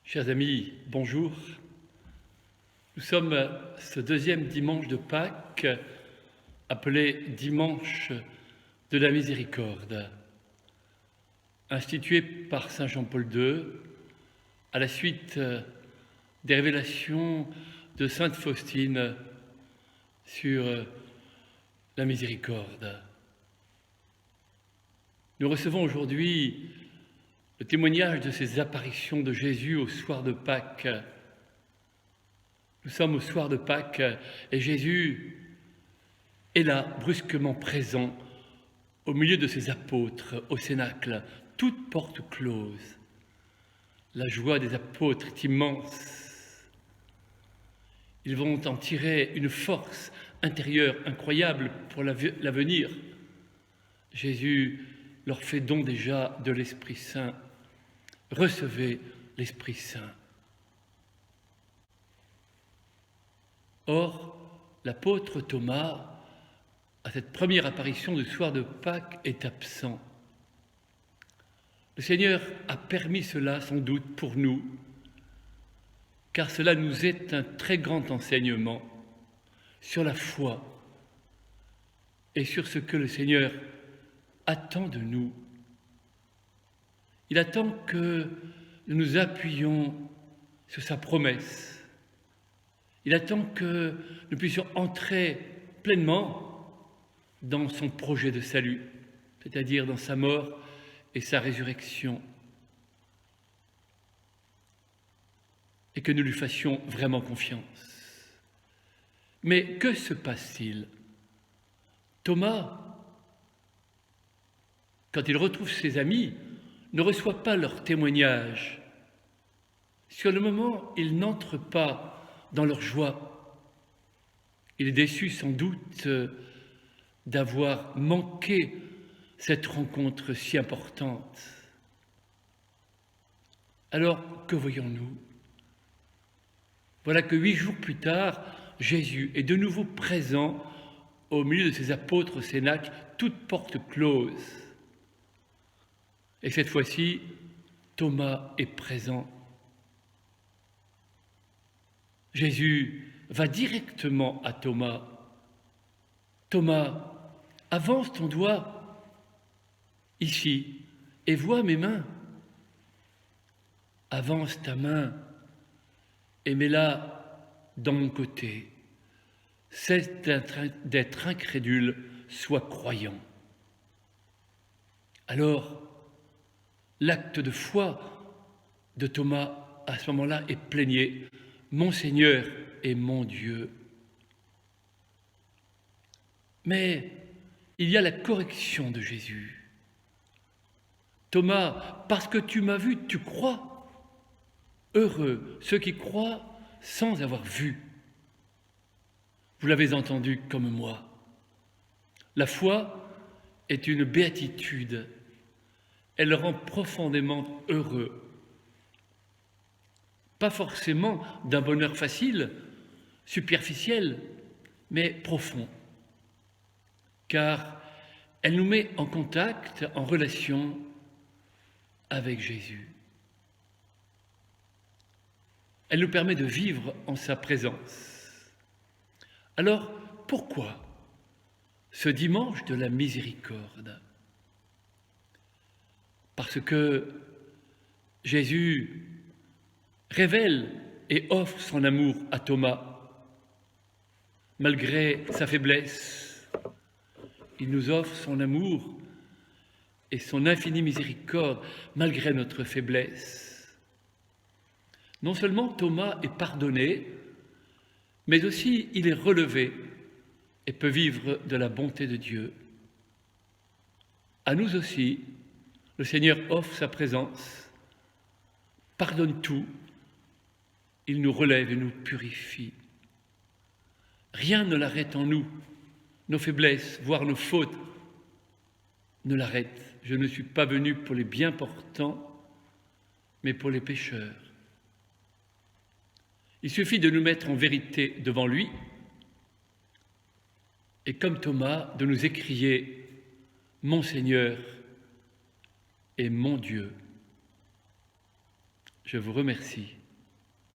Chers amis, bonjour. Nous sommes ce deuxième dimanche de Pâques, appelé dimanche de la miséricorde, institué par saint Jean-Paul II à la suite des révélations de sainte Faustine sur la miséricorde. Nous recevons aujourd'hui le témoignage de ces apparitions de Jésus au soir de Pâques. Nous sommes au soir de Pâques et Jésus est là, brusquement présent, au milieu de ses apôtres, au Cénacle, toutes portes closes. La joie des apôtres est immense. Ils vont en tirer une force intérieure incroyable pour l'avenir. Jésus leur fait don déjà de l'Esprit Saint. Recevez l'Esprit Saint. Or, l'apôtre Thomas, à cette première apparition du soir de Pâques, est absent. Le Seigneur a permis cela sans doute pour nous, car cela nous est un très grand enseignement sur la foi et sur ce que le Seigneur attend de nous. Il attend que nous nous appuyions sur sa promesse. Il attend que nous puissions entrer pleinement dans son projet de salut, c'est-à-dire dans sa mort et sa résurrection, et que nous lui fassions vraiment confiance. Mais que se passe-t-il? Thomas, quand il retrouve ses amis, ne reçoit pas leur témoignage. Sur le moment, il n'entre pas dans leur joie. Il est déçu sans doute d'avoir manqué cette rencontre si importante. Alors, que voyons-nous? Voilà que 8 jours plus tard, Jésus est de nouveau présent au milieu de ses apôtres au Cénacle, toutes portes closes. Et cette fois-ci, Thomas est présent. Jésus va directement à Thomas. Thomas, avance ton doigt ici et vois mes mains. Avance ta main et mets-la dans mon côté. Cesse d'être incrédule, sois croyant. Alors, l'acte de foi de Thomas, à ce moment-là, est plénier. Mon Seigneur et mon Dieu. Mais il y a la correction de Jésus. Thomas, parce que tu m'as vu, tu crois. Heureux ceux qui croient sans avoir vu. Vous l'avez entendu comme moi. La foi est une béatitude. Elle le rend profondément heureux. Pas forcément d'un bonheur facile, superficiel, mais profond. Car elle nous met en contact, en relation avec Jésus. Elle nous permet de vivre en sa présence. Alors, pourquoi ce dimanche de la miséricorde? Parce que Jésus révèle et offre son amour à Thomas. Malgré sa faiblesse, il nous offre son amour et son infinie miséricorde malgré notre faiblesse. Non seulement Thomas est pardonné, mais aussi il est relevé et peut vivre de la bonté de Dieu. À nous aussi, le Seigneur offre sa présence, pardonne tout, il nous relève et nous purifie. Rien ne l'arrête en nous, nos faiblesses, voire nos fautes, ne l'arrêtent. Je ne suis pas venu pour les bien portants, mais pour les pécheurs. Il suffit de nous mettre en vérité devant lui et comme Thomas, de nous écrier « Mon Seigneur et mon Dieu ». Je vous remercie.